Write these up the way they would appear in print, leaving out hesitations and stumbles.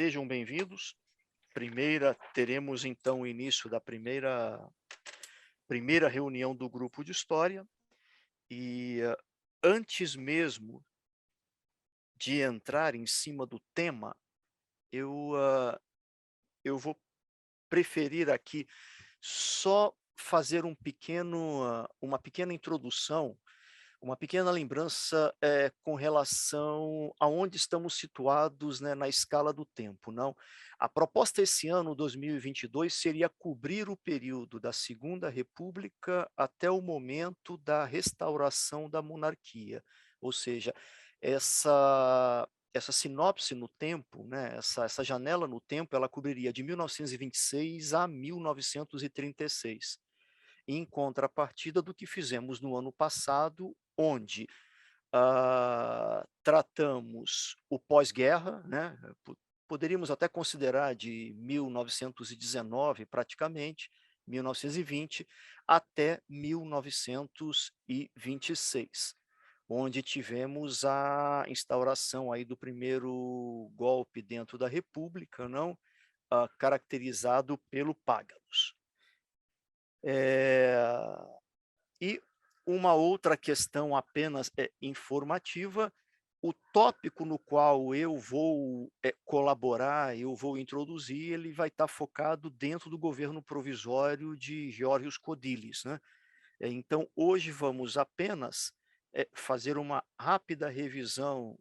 Sejam bem-vindos. Teremos então o início da primeira reunião do grupo de história e antes mesmo de entrar em cima do tema, eu, eu vou preferir aqui só fazer uma pequena introdução, uma pequena lembrança, com relação a onde estamos situados, né, na escala do tempo, não. A proposta esse ano, 2022, seria cobrir o período da Segunda República até o momento da restauração da monarquia, ou seja, essa sinopse no tempo, né, essa janela no tempo, ela cobriria de 1926 a 1936, em contrapartida do que fizemos no ano passado, onde tratamos o pós-guerra, né, poderíamos até considerar de 1919 praticamente, 1920, até 1926, onde tivemos a instauração aí do primeiro golpe dentro da República, não, caracterizado pelo Págalos. E uma outra questão apenas informativa, o tópico no qual eu vou colaborar, eu vou introduzir, ele vai estar focado dentro do governo provisório de Geórgios Codilis, né? Então, hoje vamos apenas fazer uma rápida revisão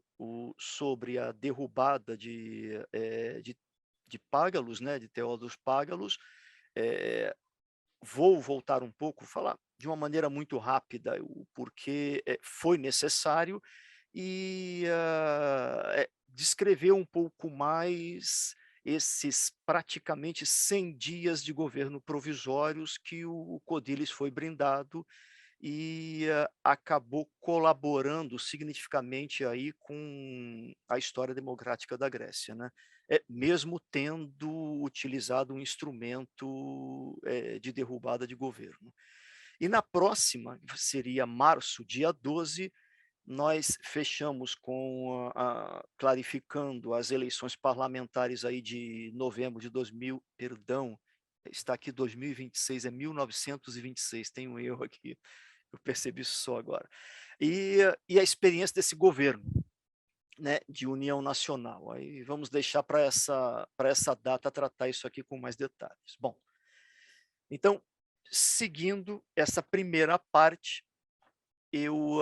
sobre a derrubada de Págalos, né, de Teódoros Págalos. Vou voltar um pouco, falar de uma maneira muito rápida o porquê foi necessário e descrever um pouco mais esses praticamente 100 dias de governo provisórios que o Codilhas foi brindado e acabou colaborando significativamente aí com a história democrática da Grécia, né? Mesmo tendo utilizado um instrumento de derrubada de governo. E na próxima, que seria março, dia 12, nós fechamos com clarificando as eleições parlamentares aí de novembro de 2000, perdão, está aqui 2026, é 1926, tem um erro aqui, eu percebi isso só agora. E a experiência desse governo, né, de união nacional. Aí vamos deixar para essa data tratar isso aqui com mais detalhes. Bom, então, seguindo essa primeira parte, eu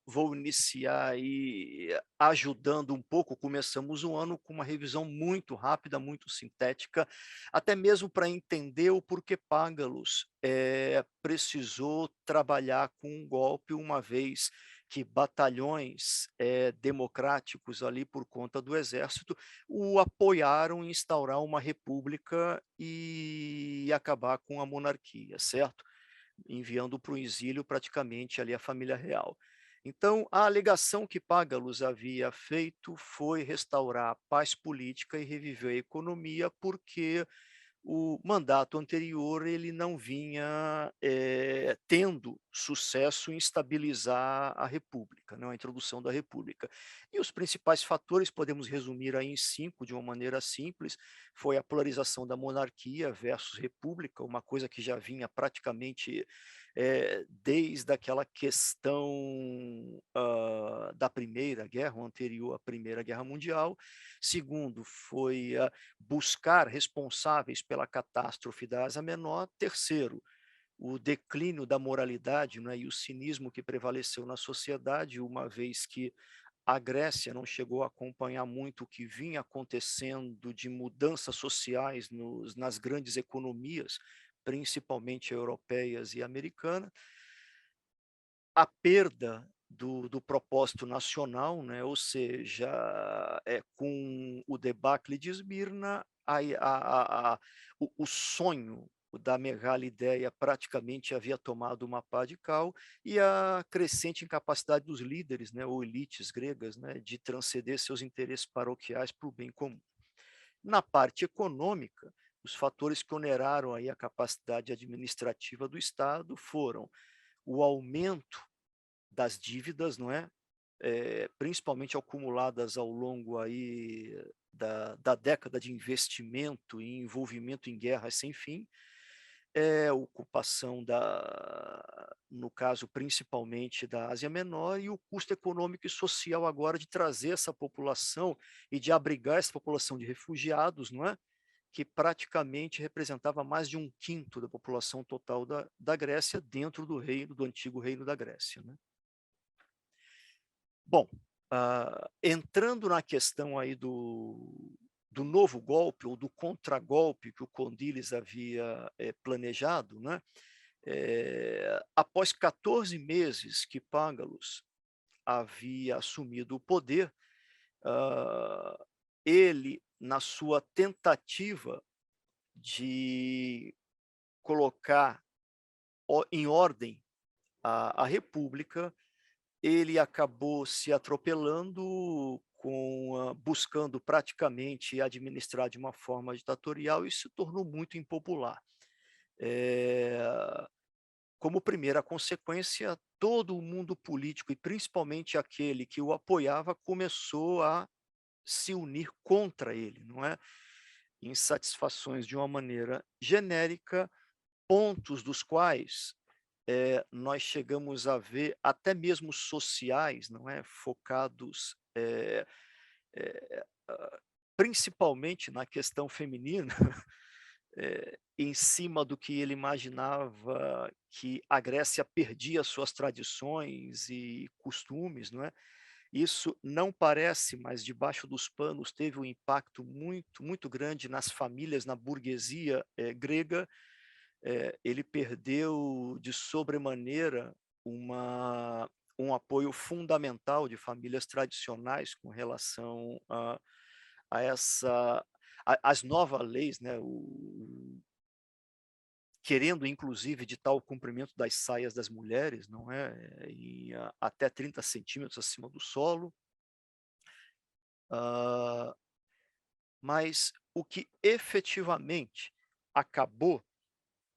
vou iniciar aí ajudando um pouco. Começamos o ano com uma revisão muito rápida, muito sintética, até mesmo para entender o porquê Págalos precisou trabalhar com um golpe, uma vez que batalhões democráticos ali por conta do exército o apoiaram em instaurar uma república e acabar com a monarquia, certo? Enviando para o exílio praticamente ali a família real. Então, a alegação que Págalos havia feito foi restaurar a paz política e reviver a economia, porque o mandato anterior ele não vinha tendo sucesso em estabilizar a República, né, a introdução da República. E os principais fatores podemos resumir aí em 5, de uma maneira simples: foi a polarização da monarquia versus república, uma coisa que já vinha praticamente desde aquela questão da Primeira Guerra, ou anterior à Primeira Guerra Mundial. Segundo, foi buscar responsáveis pela catástrofe da Ásia Menor. Terceiro, o declínio da moralidade, né, e o cinismo que prevaleceu na sociedade, uma vez que a Grécia não chegou a acompanhar muito o que vinha acontecendo de mudanças sociais nas grandes economias, principalmente europeias e americanas. A perda do propósito nacional, né? Ou seja, com o debacle de Esmirna, o sonho da Megali Ideia praticamente havia tomado uma pá de cal, e a crescente incapacidade dos líderes, né, ou elites gregas, né, de transcender seus interesses paroquiais para o bem comum. Na parte econômica, os fatores que oneraram aí a capacidade administrativa do Estado foram o aumento das dívidas, não é? Principalmente acumuladas ao longo aí da década de investimento e envolvimento em guerras sem fim, ocupação no caso, principalmente da Ásia Menor, e o custo econômico e social agora de trazer essa população e de abrigar essa população de refugiados, não é? Que praticamente representava mais de 1/5 da população total da Grécia dentro do antigo reino da Grécia, né. Bom, entrando na questão aí do novo golpe ou do contragolpe que o Condilles havia, planejado, né, após 14 meses que Págalos havia assumido o poder, hã, ele, na sua tentativa de colocar em ordem a república, ele acabou se atropelando buscando praticamente administrar de uma forma ditatorial e se tornou muito impopular. Eh, Como primeira consequência, todo o mundo político e principalmente aquele que o apoiava começou a se unir contra ele, não é? Insatisfações de uma maneira genérica, pontos dos quais nós chegamos a ver até mesmo sociais, não é, focados, principalmente na questão feminina, em cima do que ele imaginava que a Grécia perdia suas tradições e costumes, não é. Isso não parece, mas debaixo dos panos teve um impacto muito, muito grande nas famílias, na burguesia, grega. Ele perdeu de sobremaneira um apoio fundamental de famílias tradicionais com relação a essa as novas leis, né, querendo inclusive ditar o comprimento das saias das mulheres, não é, até 30 centímetros acima do solo. Hã, mas o que efetivamente acabou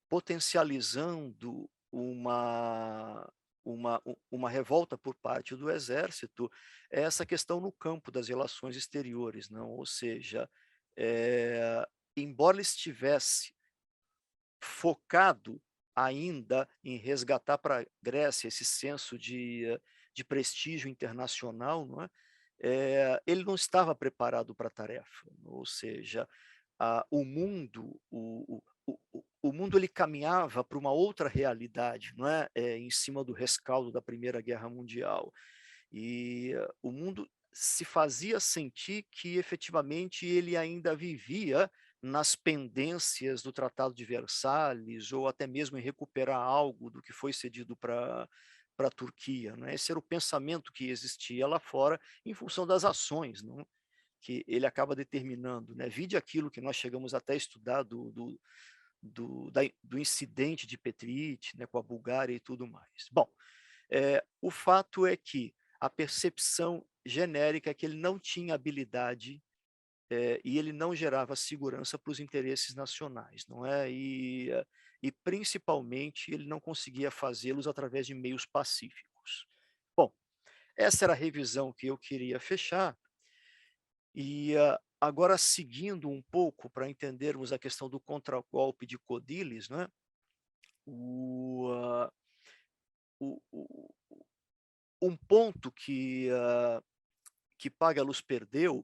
potencializando uma revolta por parte do exército, é essa questão no campo das relações exteriores, não, ou seja, embora ele estivesse focado ainda em resgatar para a Grécia esse senso de prestígio internacional, não é, ele não estava preparado para a tarefa, ou seja, o mundo o mundo ele caminhava para uma outra realidade, não é, em cima do rescaldo da Primeira Guerra Mundial. E o mundo se fazia sentir que efetivamente ele ainda vivia nas pendências do Tratado de Versalhes, ou até mesmo em recuperar algo do que foi cedido para a Turquia, né. Esse era o pensamento que existia lá fora, em função das ações, não, que ele acaba determinando, né. Vide aquilo que nós chegamos até a estudar do incidente de Petrit, né, com a Bulgária e tudo mais. Bom, o fato é que a percepção genérica é que ele não tinha habilidade, e ele não gerava segurança para os interesses nacionais, não é? E principalmente ele não conseguia fazê-los através de meios pacíficos. Bom, essa era a revisão que eu queria fechar, e agora seguindo um pouco para entendermos a questão do contragolpe de Codilhas, né? O, ah, o um ponto que Págalos perdeu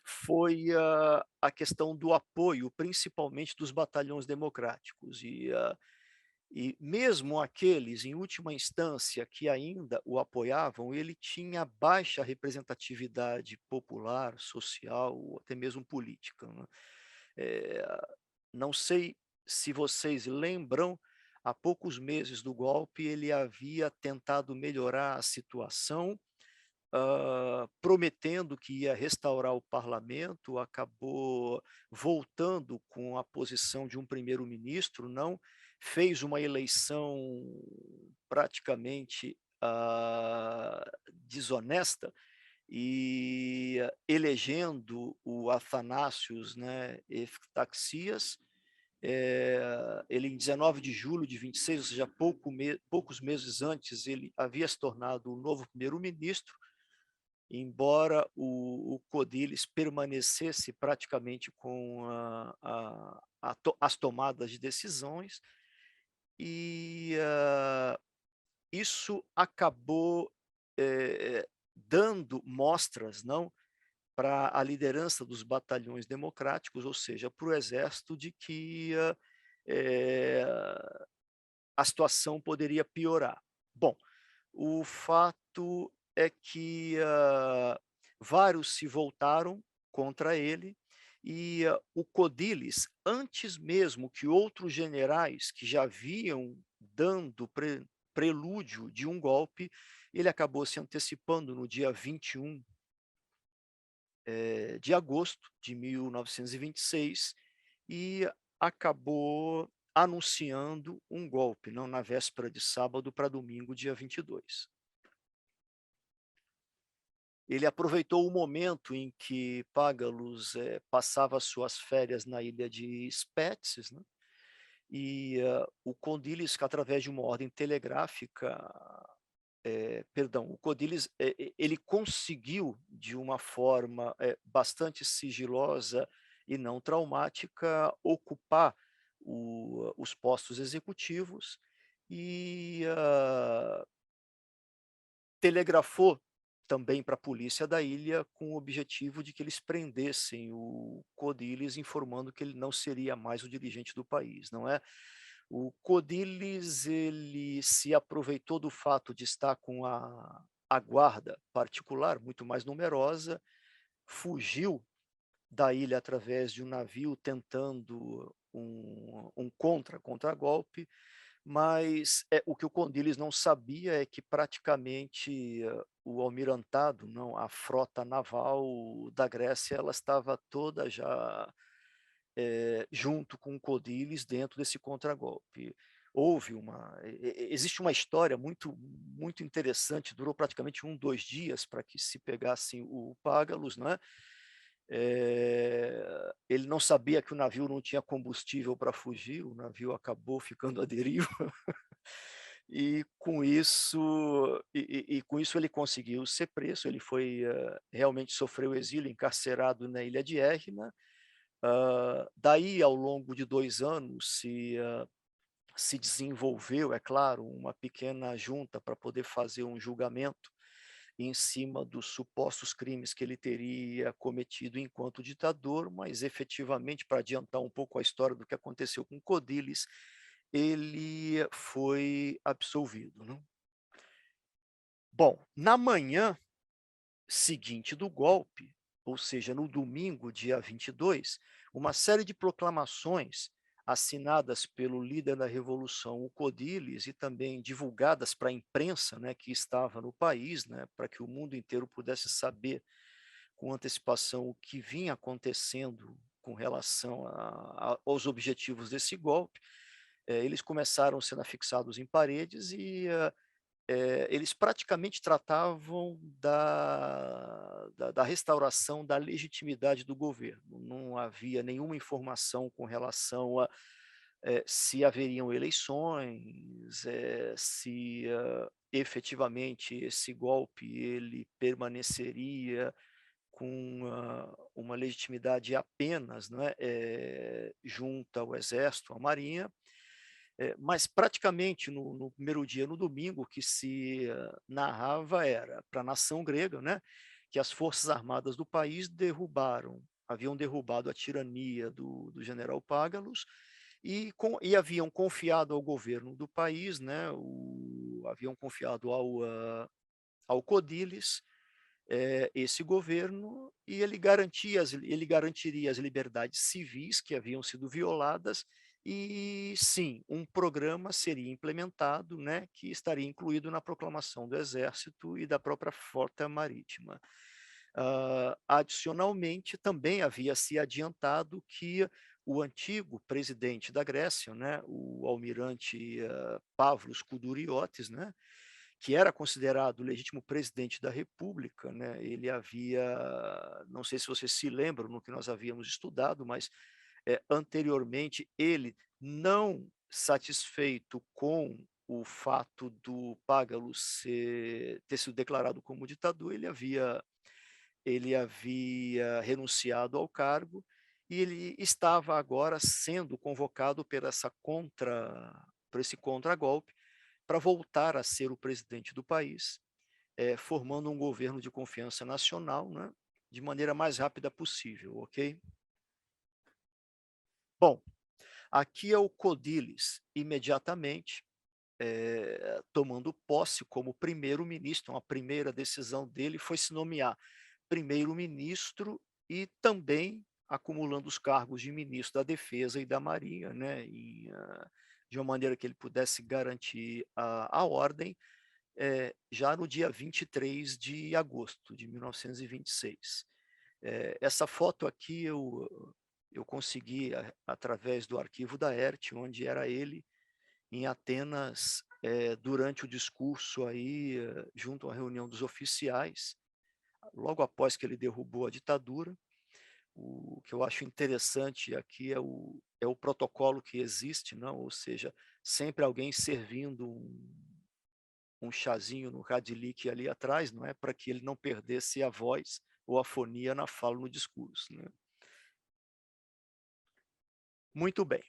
foi a questão do apoio, principalmente dos batalhões democráticos. E mesmo aqueles, em última instância, que ainda o apoiavam, ele tinha baixa representatividade popular, social ou até mesmo política, né. Eh, não sei se vocês lembram, há poucos meses do golpe, ele havia tentado melhorar a situação, prometendo que ia restaurar o parlamento, acabou voltando com a posição de um primeiro-ministro, não, fez uma eleição praticamente, desonesta, e elegendo o Athanásios, né, Eftaxias. Ele, em 19 de julho de 26, ou seja, poucos meses antes, ele havia se tornado o novo primeiro-ministro, embora o Codilhas permanecesse praticamente com as tomadas de decisões, e isso acabou dando mostras, não, para a liderança dos batalhões democráticos, ou seja, para o exército, de que eh, a situação poderia piorar. Bom, o fato é que vários se voltaram contra ele e o Codilhas, antes mesmo que outros generais que já vinham dando prelúdio de um golpe, ele acabou se antecipando no dia 21 de agosto de 1926 e acabou anunciando um golpe, não, na véspera de sábado para domingo, dia 22. Ele aproveitou o momento em que Págalos passava suas férias na ilha de Spetses, né, e o Codilhas, que através de uma ordem telegráfica, perdão, o Codilhas, ele conseguiu, de uma forma bastante sigilosa e não traumática, ocupar os postos executivos e telegrafou também para a polícia da ilha com o objetivo de que eles prendessem o Codilhas, informando que ele não seria mais o dirigente do país, não é? O Codilhas, ele se aproveitou do fato de estar com a guarda particular muito mais numerosa, fugiu da ilha através de um navio tentando um contragolpe, mas o que o Codilhas não sabia é que praticamente o almirantado, não, a frota naval da Grécia, ela estava toda já junto com o Codilhas dentro desse contragolpe. Houve existe uma história muito interessante, durou praticamente 2 dias para que se pegassem o Págalos, né? Ele não sabia que o navio não tinha combustível para fugir, o navio acabou ficando à deriva, e com isso ele conseguiu ser preso, ele foi, realmente sofreu exílio, encarcerado na ilha de Erma. Daí, ao longo de 2 anos, se desenvolveu, é claro, uma pequena junta para poder fazer um julgamento em cima dos supostos crimes que ele teria cometido enquanto ditador, mas efetivamente, para adiantar um pouco a história do que aconteceu com Codilhas, ele foi absolvido, não. Bom, na manhã seguinte do golpe, ou seja, no domingo, dia 22, uma série de proclamações assinadas pelo líder da revolução, o Codilhas, e também divulgadas para a imprensa, né, que estava no país, né, para que o mundo inteiro pudesse saber com antecipação o que vinha acontecendo com relação aos objetivos desse golpe. Eles começaram sendo afixados em paredes e eles praticamente tratavam da restauração da legitimidade do governo. Não havia nenhuma informação com relação a se haveriam eleições, se efetivamente esse golpe ele permaneceria com uma legitimidade apenas, não é, junto ao Exército, à Marinha, mas praticamente no primeiro dia, no domingo, o que se narrava era para a nação grega, né, que as forças armadas do país haviam derrubado a tirania do general Págalos e haviam confiado ao governo do país, né, haviam confiado ao Codilhas, esse governo, e ele garantiria as liberdades civis que haviam sido violadas, e sim, um programa seria implementado, né, que estaria incluído na proclamação do Exército e da própria Frota Marítima. Adicionalmente, também havia se adiantado que o antigo presidente da Grécia, né, o almirante Pavlos Koudouriotis, né, que era considerado o legítimo presidente da República, né, ele havia, não sei se vocês se lembram no que nós havíamos estudado, mas anteriormente ele, não satisfeito com o fato do Págalos ter sido declarado como ditador, ele havia ele havia renunciado ao cargo e ele estava agora sendo convocado por esse contragolpe para voltar a ser o presidente do país, formando um governo de confiança nacional, né, de maneira mais rápida possível, ok? Bom, aqui é o Codilhas, imediatamente, tomando posse como primeiro-ministro. A primeira decisão dele foi se nomear primeiro-ministro e também acumulando os cargos de ministro da Defesa e da Marinha, né, de uma maneira que ele pudesse garantir a ordem, já no dia 23 de agosto de 1926. Essa foto aqui eu consegui através do arquivo da ERT, onde era ele em Atenas, durante o discurso aí, junto à reunião dos oficiais, logo após que ele derrubou a ditadura. O que eu acho interessante aqui é o protocolo que existe, não? Ou seja, sempre alguém servindo um chazinho no Radilic ali atrás, não é? Para que ele não perdesse a voz ou a fonia na fala, no discurso, né? Muito bem.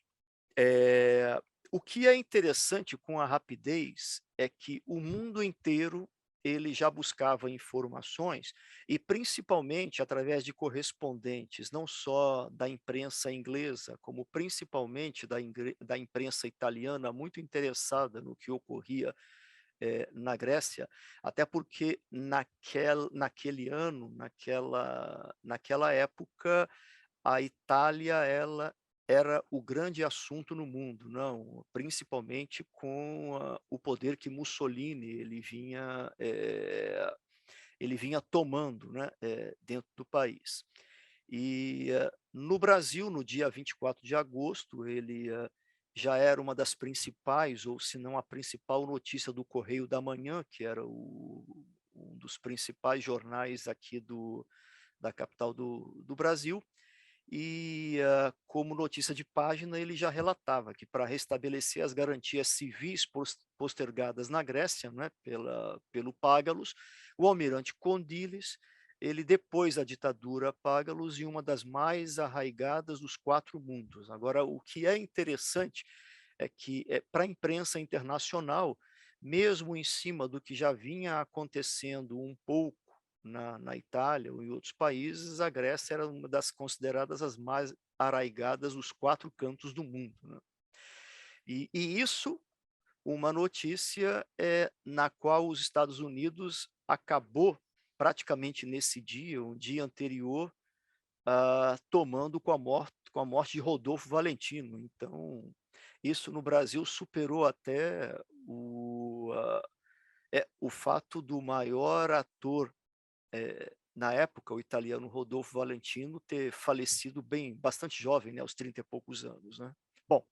O que é interessante com a rapidez é que o mundo inteiro ele já buscava informações e principalmente através de correspondentes, não só da imprensa inglesa, como principalmente da imprensa italiana, muito interessada no que ocorria na Grécia, até porque naquele ano, naquela época, a Itália ela era o grande assunto no mundo, não, principalmente com o poder que Mussolini ele vinha tomando, né, dentro do país. E no Brasil, no dia 24 de agosto, ele já era uma das principais, ou se não a principal notícia do Correio da Manhã, que era um dos principais jornais aqui da capital do Brasil. E, como notícia de página, ele já relatava que para restabelecer as garantias civis postergadas na Grécia, né, pelo Págalos, o almirante Condilis, ele depôs a ditadura Págalos em uma das mais arraigadas dos quatro mundos. Agora, o que é interessante é que, para a imprensa internacional, mesmo em cima do que já vinha acontecendo um pouco na Itália ou em outros países, a Grécia era uma das consideradas as mais arraigadas dos quatro cantos do mundo, né? E isso, uma notícia na qual os Estados Unidos acabou praticamente nesse dia, um dia anterior, tomando com a morte de Rodolfo Valentino. Então, isso no Brasil superou até o fato do maior ator na época, o italiano Rodolfo Valentino ter falecido bastante jovem, né, aos 30 e poucos anos, né? Bom,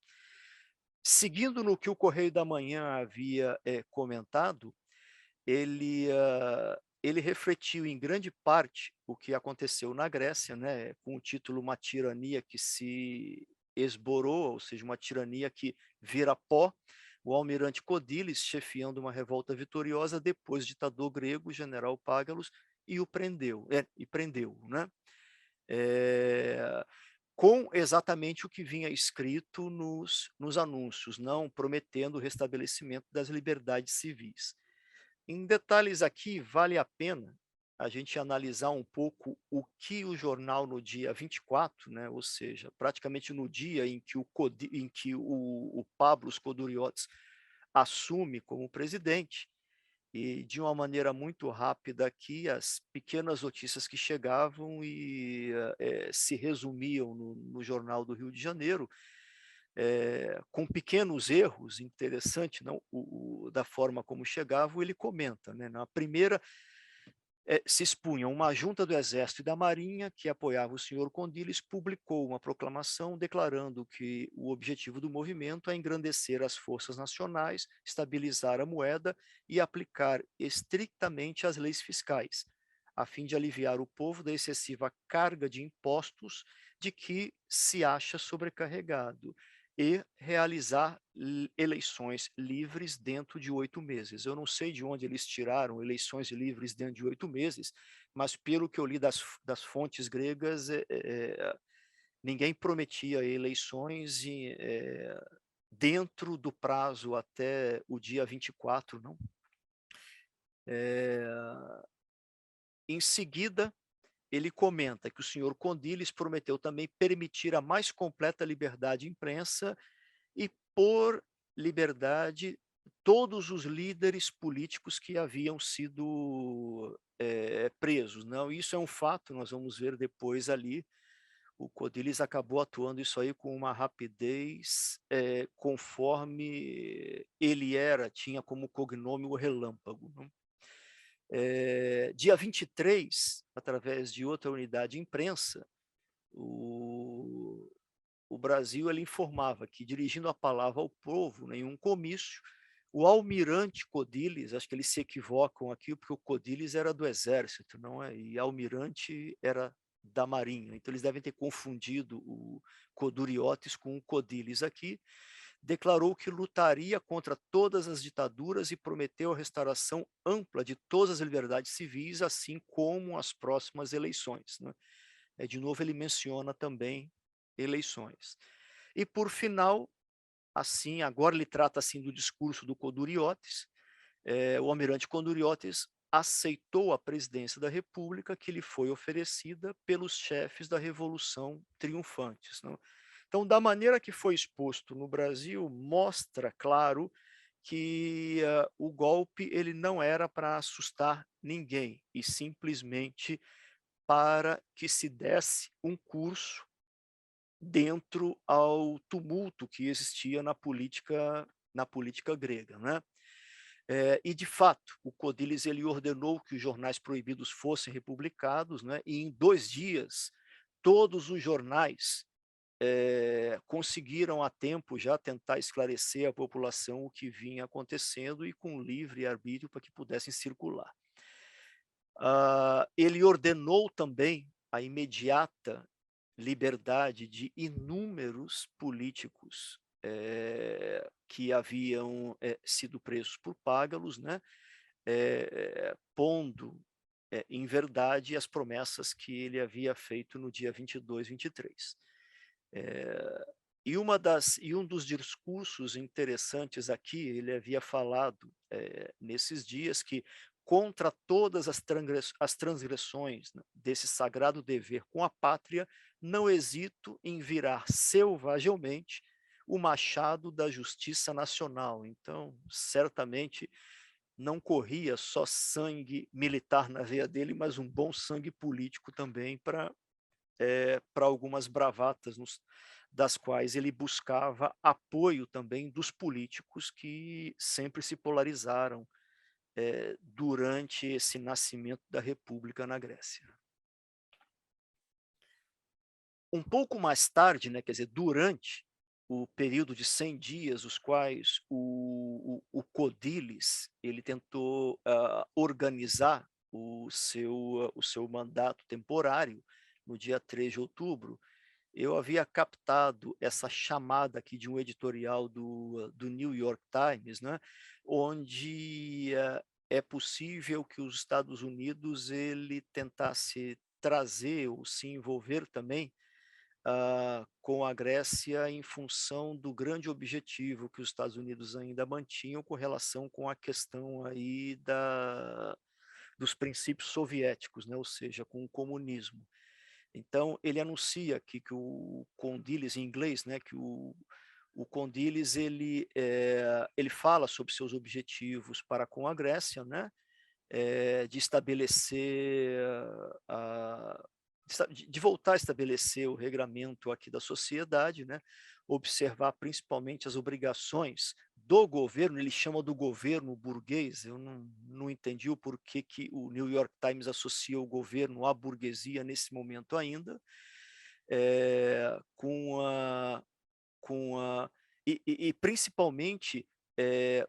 seguindo no que o Correio da Manhã havia comentado, ele refletiu em grande parte o que aconteceu na Grécia, né, com o título Uma Tirania que se esborou, ou seja, uma tirania que vira pó. O almirante Codilhas chefiando uma revolta vitoriosa, depois o ditador grego, o general Págalos, e prendeu, né? É, com exatamente o que vinha escrito nos anúncios, não prometendo o restabelecimento das liberdades civis. Em detalhes aqui, vale a pena a gente analisar um pouco o que o jornal no dia 24, né, ou seja, praticamente no dia em que o Pablos Koduriotis assume como presidente, e de uma maneira muito rápida aqui, as pequenas notícias que chegavam e se resumiam no Jornal do Rio de Janeiro, com pequenos erros, interessante, não? Da forma como chegavam, ele comenta, né? Na primeira, se expunha uma junta do Exército e da Marinha, que apoiava o senhor Condilis, publicou uma proclamação declarando que o objetivo do movimento é engrandecer as forças nacionais, estabilizar a moeda e aplicar estritamente as leis fiscais, a fim de aliviar o povo da excessiva carga de impostos de que se acha sobrecarregado e realizar eleições livres dentro de 8 meses. Eu não sei de onde eles tiraram eleições livres dentro de 8 meses, mas pelo que eu li das fontes gregas, ninguém prometia eleições dentro do prazo até o dia 24, não. Em seguida, ele comenta que o senhor Condiles prometeu também permitir a mais completa liberdade de imprensa e por liberdade todos os líderes políticos que haviam sido presos. Não, isso é um fato, nós vamos ver depois ali. O Codilis acabou atuando isso aí com uma rapidez conforme ele tinha como cognome o Relâmpago. Não? Dia 23, através de outra unidade de imprensa, o Brasil ele informava que, dirigindo a palavra ao povo, em um comício, o almirante Codilis, acho que eles se equivocam aqui, porque o Codilis era do exército, não é? E almirante era da marinha. Então eles devem ter confundido o Coduriotes com o Codilis aqui. Declarou que lutaria contra todas as ditaduras e prometeu a restauração ampla de todas as liberdades civis, assim como as próximas eleições. Né? De novo, ele menciona também eleições. E, por final, assim, agora ele trata assim do discurso do Coduriotes, o almirante Coduriotes aceitou a presidência da República que lhe foi oferecida pelos chefes da Revolução triunfantes. Não? Então, da maneira que foi exposto no Brasil, mostra, claro, que o golpe ele não era para assustar ninguém, e simplesmente para que se desse um curso dentro ao tumulto que existia na política grega, né? E de fato, o Codilis ele ordenou que os jornais proibidos fossem republicados, né? E em 2 dias todos os jornais conseguiram a tempo já tentar esclarecer à população o que vinha acontecendo e com livre arbítrio para que pudessem circular. Ele ordenou também a imediata liberdade de inúmeros políticos que haviam sido presos por Págalos, né? Pondo em verdade as promessas que ele havia feito no dia 22, 23. E um dos discursos interessantes aqui, ele havia falado nesses dias que contra todas as transgressões, né, desse sagrado dever com a pátria, não hesito em virar selvagemente o machado da justiça nacional. Então, certamente não corria só sangue militar na veia dele, mas um bom sangue político também para algumas bravatas das quais ele buscava apoio também dos políticos que sempre se polarizaram durante esse nascimento da República na Grécia. Um pouco mais tarde, né, quer dizer, durante o período de 100 dias, os quais o Codilis ele tentou organizar o seu mandato temporário, no dia 3 de outubro, eu havia captado essa chamada aqui de um editorial do New York Times, né, onde é possível que os Estados Unidos ele tentasse trazer ou se envolver também com a Grécia em função do grande objetivo que os Estados Unidos ainda mantinham com relação com a questão aí dos princípios soviéticos, né, ou seja, com o comunismo. Então, ele anuncia aqui que o Condilis, em inglês, né, que o Condilis ele fala sobre seus objetivos para com a Grécia, né, de estabelecer, de voltar a estabelecer o regramento aqui da sociedade, né, observar principalmente as obrigações do governo, ele chama do governo burguês, eu não entendi o porquê que o New York Times associa o governo à burguesia nesse momento ainda, com e principalmente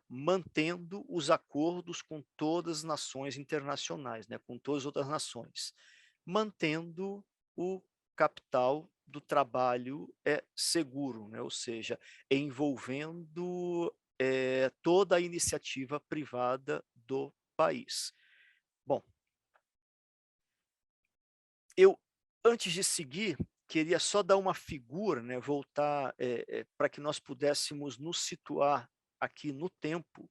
mantendo os acordos com todas as nações internacionais, né, com todas as outras nações, mantendo o capital do trabalho seguro, né, ou seja, envolvendo toda a iniciativa privada do país. Bom, eu, antes de seguir, queria só dar uma figura, né, voltar, para que nós pudéssemos nos situar aqui no tempo,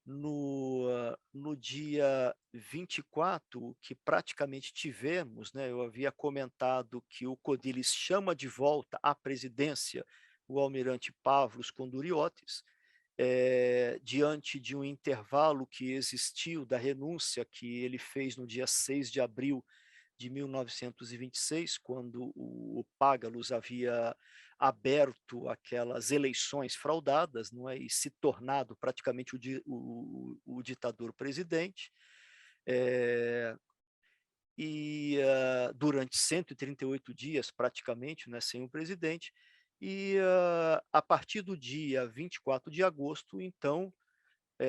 no dia 24, que praticamente tivemos, né, eu havia comentado que o Codilhas chama de volta à presidência o almirante Pavlos Konduriotis, diante de um intervalo que existiu da renúncia que ele fez no dia 6 de abril de 1926, quando o Págalos havia aberto aquelas eleições fraudadas, não é, e se tornado praticamente o ditador presidente, durante 138 dias, praticamente, né, sem o presidente, a partir do dia 24 de agosto, então,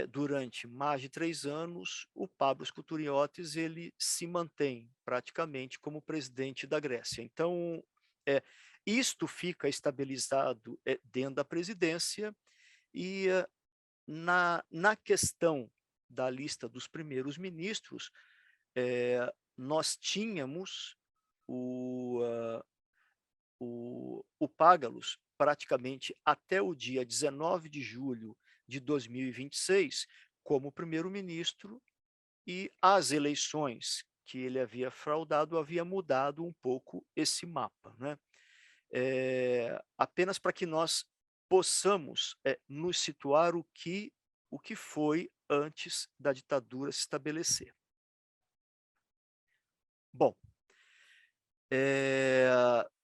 durante mais de 3 anos, o Pavlos Koutouriotis ele se mantém praticamente como presidente da Grécia. Então, eh, isto fica estabilizado, dentro da presidência e, na questão da lista dos primeiros ministros, nós tínhamos o, o Págalos praticamente até o dia 19 de julho de 2026 como primeiro-ministro, e as eleições que ele havia fraudado havia mudado um pouco esse mapa, né? Apenas para que nós possamos nos situar o que foi antes da ditadura se estabelecer. Bom,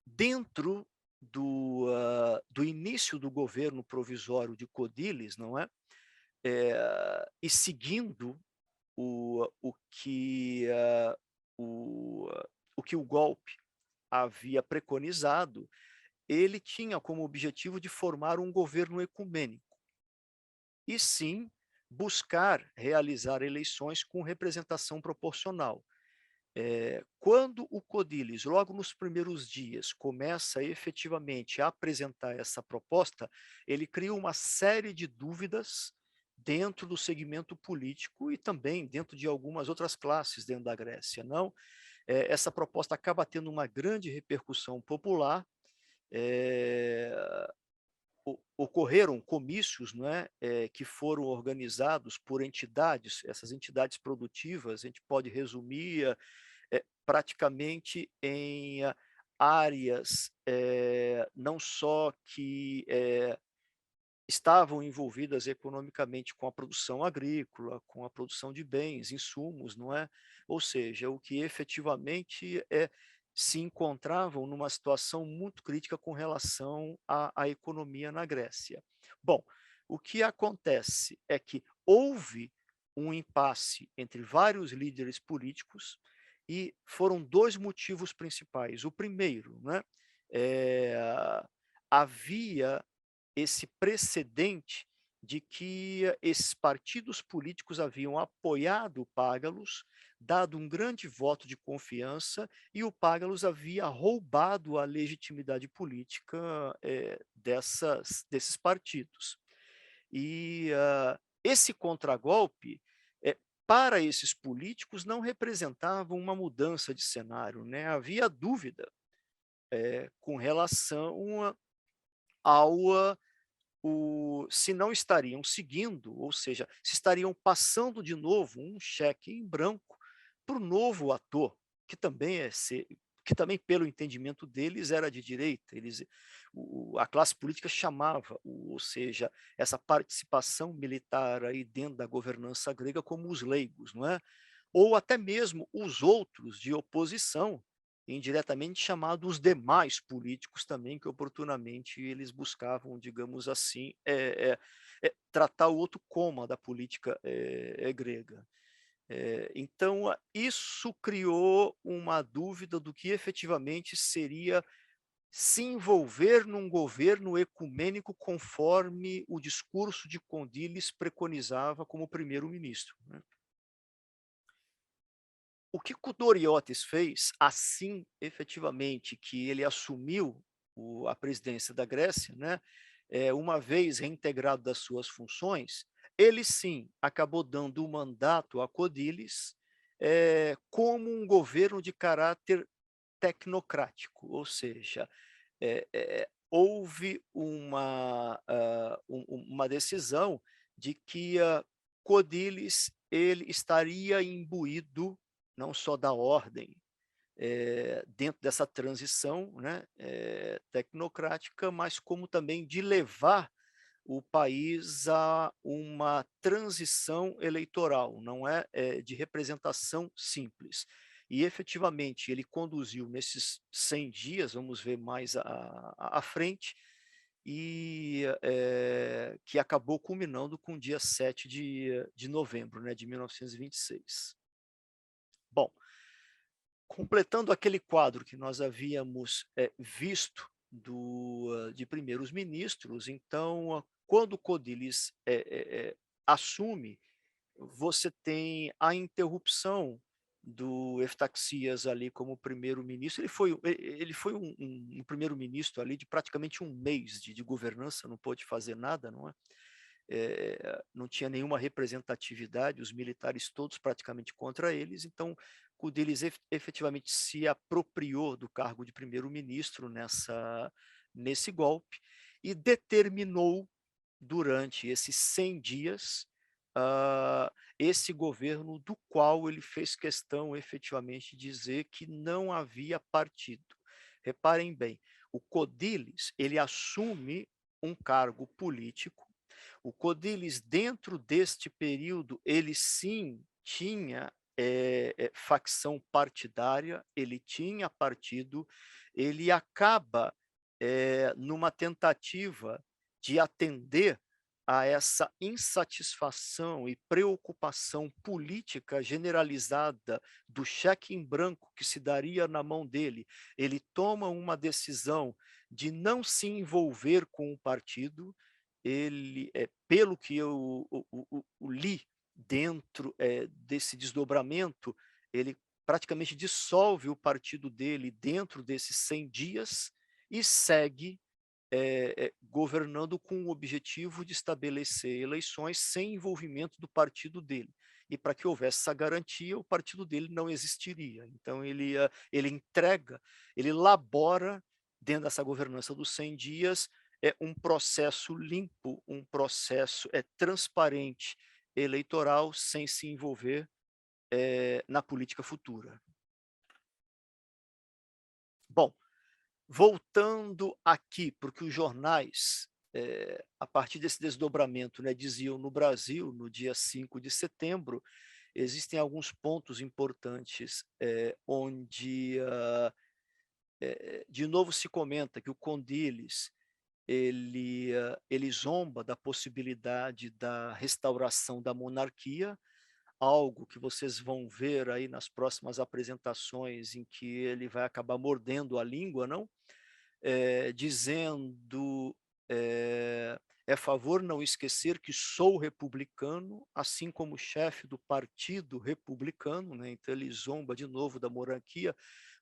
dentro do início do governo provisório de Codilhas, não é? E seguindo o que o, o que o golpe havia preconizado, ele tinha como objetivo de formar um governo ecumênico, e sim buscar realizar eleições com representação proporcional. Quando o Codilhas, logo nos primeiros dias, começa efetivamente a apresentar essa proposta, ele cria uma série de dúvidas dentro do segmento político e também dentro de algumas outras classes dentro da Grécia. Não, essa proposta acaba tendo uma grande repercussão popular. é, Ocorreram comícios, não é, que foram organizados por entidades, essas entidades produtivas, a gente pode resumir praticamente em áreas não só que estavam envolvidas economicamente com a produção agrícola, com a produção de bens, insumos, não é? Ou seja, o que efetivamente se encontravam numa situação muito crítica com relação à economia na Grécia. Bom, o que acontece é que houve um impasse entre vários líderes políticos e foram dois motivos principais. O primeiro, né, havia esse precedente de que esses partidos políticos haviam apoiado o Págalos, dado um grande voto de confiança, e o Págalos havia roubado a legitimidade política desses partidos. E esse contragolpe, para esses políticos, não representava uma mudança de cenário, né? Havia dúvida com relação ao se não estariam seguindo, ou seja, se estariam passando de novo um cheque em branco para o novo ator, que também que também, pelo entendimento deles, era de direita. A classe política chamava, ou seja, essa participação militar aí dentro da governança grega como os leigos, não é? Ou até mesmo os outros de oposição, indiretamente chamados os demais políticos também, que oportunamente eles buscavam, digamos assim, tratar o outro coma da política grega. Então, isso criou uma dúvida do que efetivamente seria se envolver num governo ecumênico conforme o discurso de Condilhas preconizava como primeiro-ministro, né? O que Koutouriotis fez, assim, efetivamente, que ele assumiu a presidência da Grécia, né, uma vez reintegrado das suas funções, ele sim acabou dando o mandato a Codilhas como um governo de caráter tecnocrático, ou seja, houve uma decisão de que Codilhas ele estaria imbuído não só da ordem, dentro dessa transição, né, tecnocrática, mas como também de levar o país a uma transição eleitoral, não é, de representação simples. E efetivamente ele conduziu nesses 100 dias, vamos ver mais à frente, e que acabou culminando com o dia 7 de novembro, né, de 1926. Bom, completando aquele quadro que nós havíamos visto de primeiros ministros, então, quando Codilhas assume, você tem a interrupção do Eftaxias ali como primeiro-ministro. Ele foi um primeiro-ministro ali de praticamente um mês de governança, não pôde fazer nada, não é? Não tinha nenhuma representatividade, os militares todos praticamente contra eles, então Codilhas efetivamente se apropriou do cargo de primeiro-ministro nesse golpe e determinou durante esses 100 dias esse governo do qual ele fez questão efetivamente de dizer que não havia partido. Reparem bem, o Codilhas ele assume um cargo político. O Codilhas, dentro deste período, ele sim tinha facção partidária, ele tinha partido, ele acaba numa tentativa de atender a essa insatisfação e preocupação política generalizada do cheque em branco que se daria na mão dele. Ele toma uma decisão de não se envolver com o partido. Ele, pelo que eu o li dentro desse desdobramento, ele praticamente dissolve o partido dele dentro desses 100 dias e segue governando com o objetivo de estabelecer eleições sem envolvimento do partido dele. E para que houvesse essa garantia, o partido dele não existiria. Então, ele entrega, ele elabora, dentro dessa governança dos 100 dias, um processo limpo, um processo transparente eleitoral, sem se envolver na política futura. Bom, voltando aqui, porque os jornais, a partir desse desdobramento, né, diziam no Brasil, no dia 5 de setembro, existem alguns pontos importantes onde, de novo, se comenta que o Codilhas ele zomba da possibilidade da restauração da monarquia, algo que vocês vão ver aí nas próximas apresentações, em que ele vai acabar mordendo a língua, não? Dizendo é favor não esquecer que sou republicano, assim como o chefe do partido republicano, né? Então ele zomba de novo da monarquia,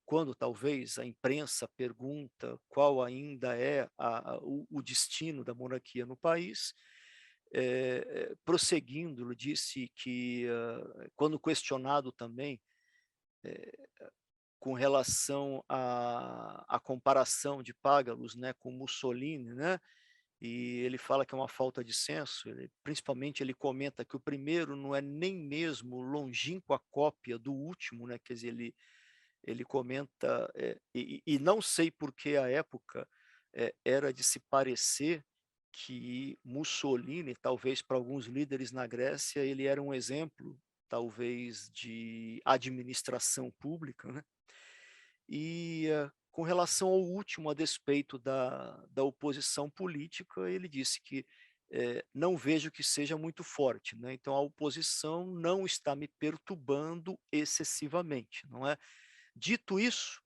quando talvez a imprensa pergunta qual ainda é o destino da monarquia no país. Prosseguindo, disse que, quando questionado também com relação à comparação de Págalos, né, com Mussolini, né, e ele fala que é uma falta de senso. Principalmente ele comenta que o primeiro não é nem mesmo longínqua cópia do último, né, quer dizer, ele comenta, e não sei por que à época era de se parecer que Mussolini, talvez para alguns líderes na Grécia, ele era um exemplo, talvez, de administração pública, né? E com relação ao último, a despeito da oposição política, ele disse que não vejo que seja muito forte, né? Então a oposição não está me perturbando excessivamente, não é? Dito isso,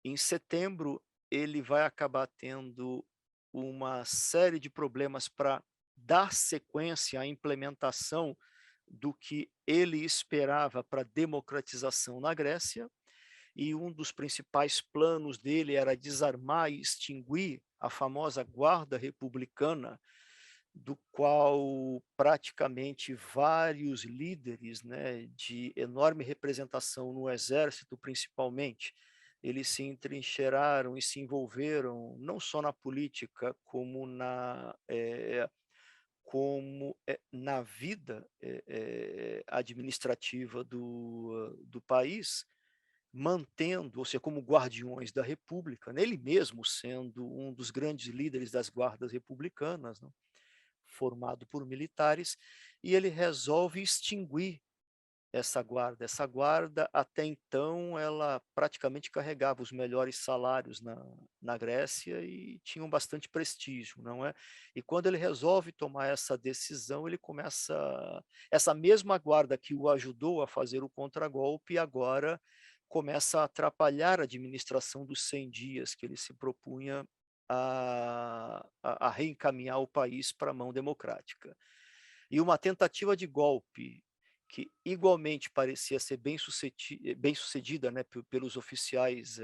em setembro ele vai acabar tendo uma série de problemas para dar sequência à implementação do que ele esperava para a democratização na Grécia, e um dos principais planos dele era desarmar e extinguir a famosa Guarda Republicana, do qual praticamente vários líderes, né, de enorme representação no exército, principalmente, eles se entrincheiraram e se envolveram não só na política, como na vida administrativa do país, mantendo, ou seja, como guardiões da República, né, ele mesmo sendo um dos grandes líderes das guardas republicanas, né, formado por militares, e ele resolve extinguir essa guarda. Essa guarda, até então, ela praticamente carregava os melhores salários na Grécia e tinham bastante prestígio, não é? E quando ele resolve tomar essa decisão, ele começa essa mesma guarda que o ajudou a fazer o contragolpe, agora começa a atrapalhar a administração dos 100 dias que ele se propunha a reencaminhar o país para a mão democrática. E uma tentativa de golpe que igualmente parecia ser bem sucedida, né, pelos oficiais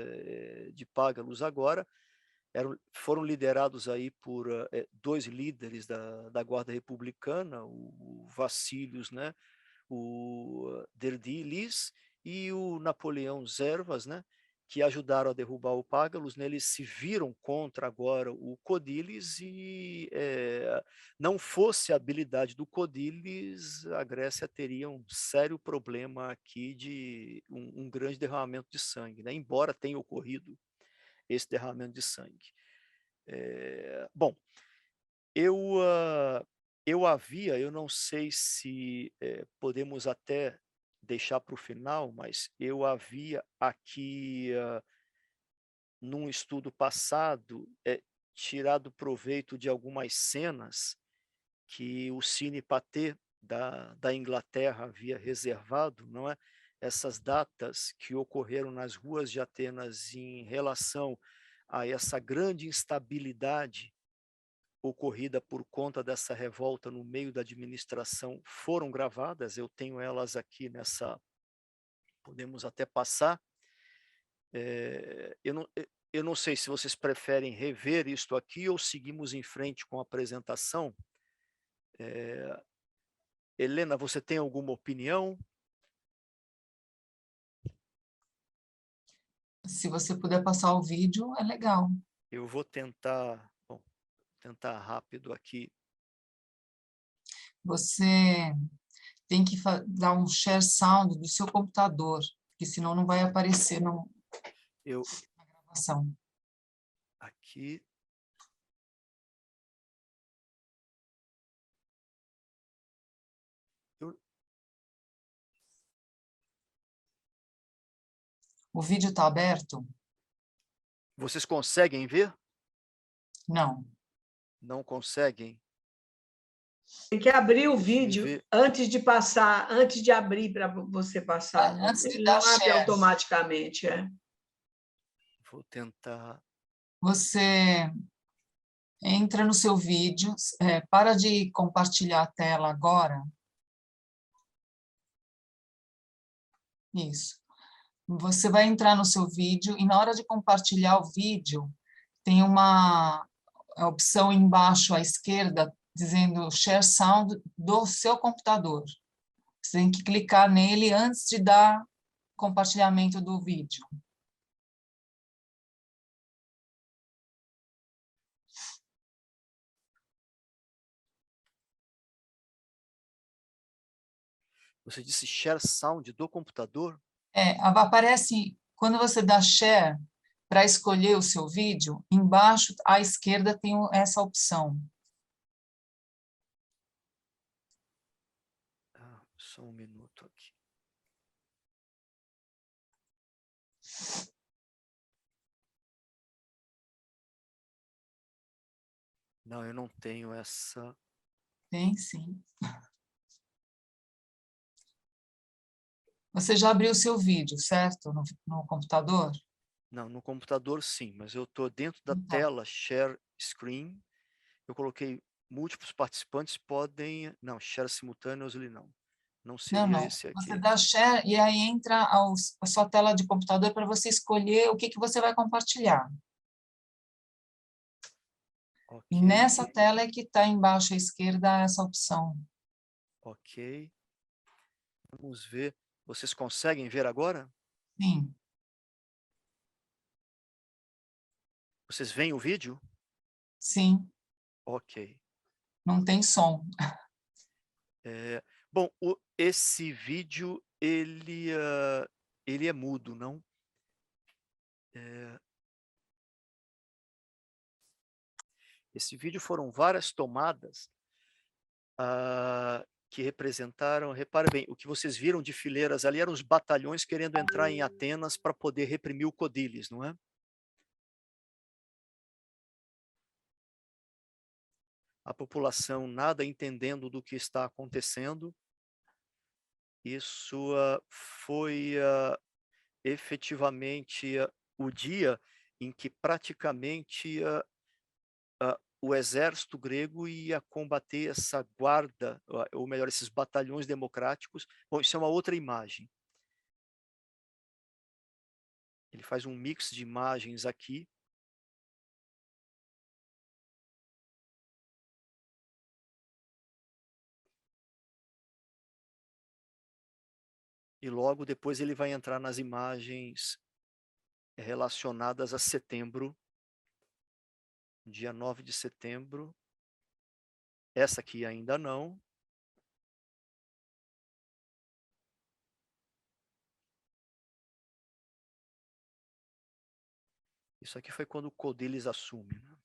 de Págalos agora, foram liderados aí por dois líderes da Guarda Republicana, o Vassílios, né, o Derdilis e o Napoleão Zervas, né, que ajudaram a derrubar o Págalos, né, eles se viram contra agora o Codilis e não fosse a habilidade do Codilis, a Grécia teria um sério problema aqui de um grande derramamento de sangue, né, embora tenha ocorrido esse derramamento de sangue. Bom, eu, eu não sei se podemos até deixar para o final, mas eu havia aqui, num estudo passado, tirado proveito de algumas cenas que o Cine Pathé da Inglaterra havia reservado, não é? Essas datas que ocorreram nas ruas de Atenas em relação a essa grande instabilidade ocorrida por conta dessa revolta no meio da administração foram gravadas, eu tenho elas aqui podemos até passar. Eu não sei se vocês preferem rever isto aqui ou seguimos em frente com a apresentação. Helena, você tem alguma opinião? Se você puder passar o vídeo, é legal. Eu vou tentar rápido aqui. Você tem que dar um share sound do seu computador, porque senão não vai aparecer na Eu gravação. aqui. O vídeo está aberto? Vocês conseguem ver? Não. Não conseguem? Tem que abrir o Deixa eu vídeo ver. antes de passar, antes de abrir para você passar. Antes de Ele dar não abre share. automaticamente. Vou tentar. Você entra no seu vídeo, para de compartilhar a tela agora. Isso. Você vai entrar no seu vídeo e na hora de compartilhar o vídeo, tem uma opção embaixo à esquerda dizendo Share Sound do seu computador. Você tem que clicar nele antes de dar compartilhamento do vídeo. Você disse share sound do computador? Aparece, quando você dá Share para escolher o seu vídeo, embaixo à esquerda tem essa opção. Só um minuto aqui. Não, eu não tenho essa. Tem, sim. Você já abriu o seu vídeo, certo? No computador? Não, no computador sim, mas eu estou dentro da Então, tela Share Screen. Eu coloquei múltiplos participantes podem. Não, Share Simultaneously não. Não seria não. esse Você aqui. dá Share e aí entra a sua tela de computador para você escolher o que você vai compartilhar. E Ok, nessa tela é que está embaixo à esquerda essa opção. ok. Vamos ver. Vocês conseguem ver agora? Sim. Vocês veem o vídeo? Sim, Ok. não tem som. Bom, esse vídeo, ele é mudo, não? Esse vídeo foram várias tomadas que representaram, repare bem, o que vocês viram de fileiras ali eram os batalhões querendo entrar em Atenas para poder reprimir o Codílis, não é? A população nada entendendo do que está acontecendo. Isso foi efetivamente o dia em que praticamente o exército grego ia combater essa guarda, ou melhor, esses batalhões democráticos. Bom, isso é uma outra imagem. Ele faz um mix de imagens aqui. E logo depois ele vai entrar nas imagens relacionadas a setembro, dia 9 de setembro. Essa aqui ainda não. Isso aqui foi quando o Codílis assume, né?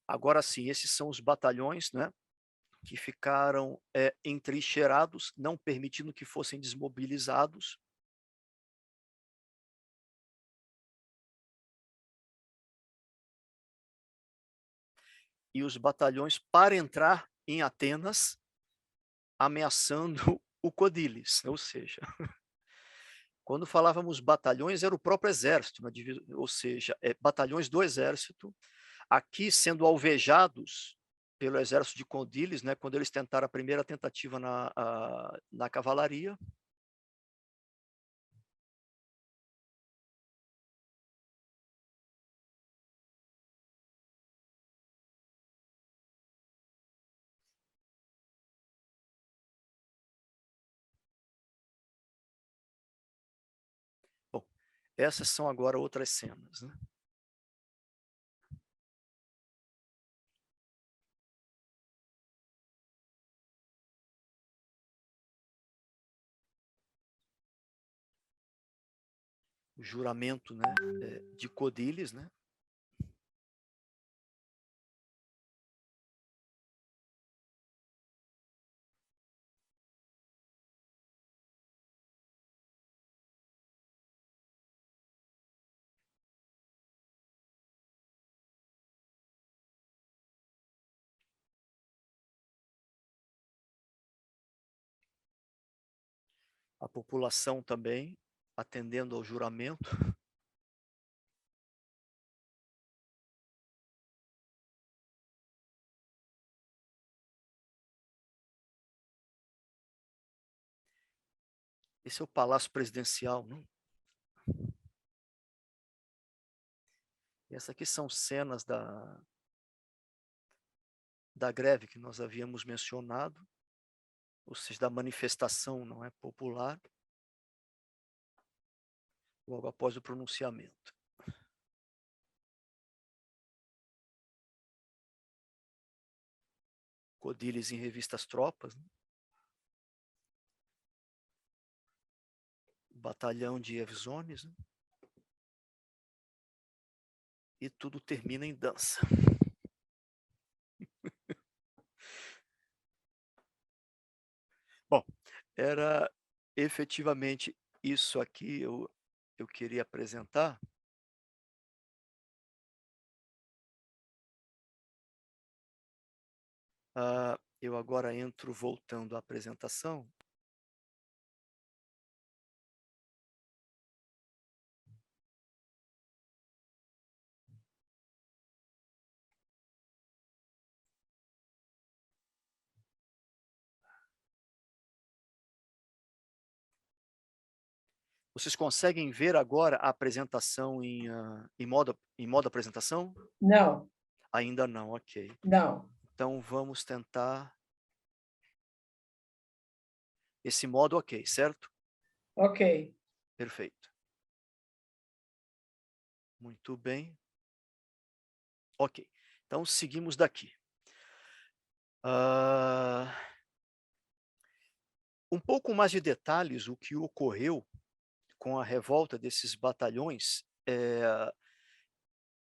Agora sim, esses são os batalhões, né, que ficaram entrincheirados, não permitindo que fossem desmobilizados. E os batalhões para entrar em Atenas, ameaçando o Codílis, ou seja, quando falávamos batalhões, era o próprio exército, ou seja, batalhões do exército, aqui sendo alvejados pelo exército de Codílis, né, quando eles tentaram a primeira tentativa na cavalaria. Bom, essas são agora outras cenas, né? O juramento, né, de Codílis, né? A população também atendendo ao juramento. Esse é o Palácio Presidencial, não? Essas aqui são cenas da greve que nós havíamos mencionado, ou seja, da manifestação, não é, popular, logo após o pronunciamento. Codílis em revista As Tropas, né? O batalhão de Evsones, né? E tudo termina em dança. Bom, era efetivamente isso aqui eu queria apresentar. Eu agora entro voltando à apresentação. Vocês conseguem ver agora a apresentação em modo apresentação? Não, Ainda não, ok. não. Então vamos tentar esse modo ok, certo? Ok. Perfeito. Muito bem. Ok. Então seguimos daqui. Um pouco mais de detalhes o que ocorreu com a revolta desses batalhões.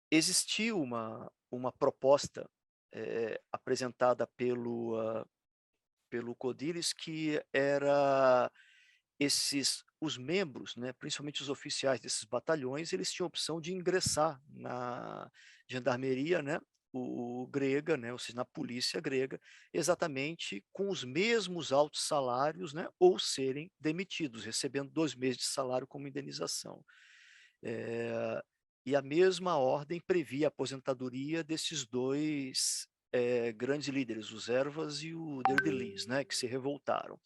Existiu uma proposta apresentada pelo Codilhas, que era os membros, né, principalmente os oficiais desses batalhões, eles tinham a opção de ingressar na gendarmeria, né, grega, né, ou seja, na polícia grega, exatamente com os mesmos altos salários, né, ou serem demitidos, recebendo 2 meses de salário como indenização. E a mesma ordem previa a aposentadoria desses 2 grandes líderes, os Ervas e o Derdelis, né, que se revoltaram.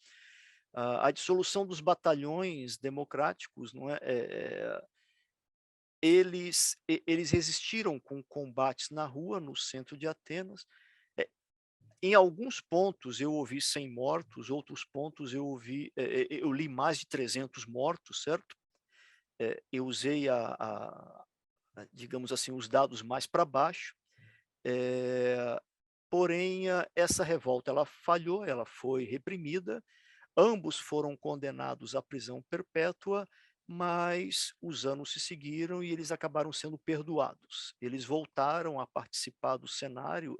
A dissolução dos batalhões democráticos, não é, eles resistiram com combates na rua, no centro de Atenas. Em alguns pontos eu ouvi 100 mortos, outros pontos eu li mais de 300 mortos, certo? Eu usei digamos assim, os dados mais para baixo. Porém, essa revolta ela falhou, ela foi reprimida. Ambos foram condenados à prisão perpétua, mas os anos se seguiram e eles acabaram sendo perdoados. Eles voltaram a participar do cenário.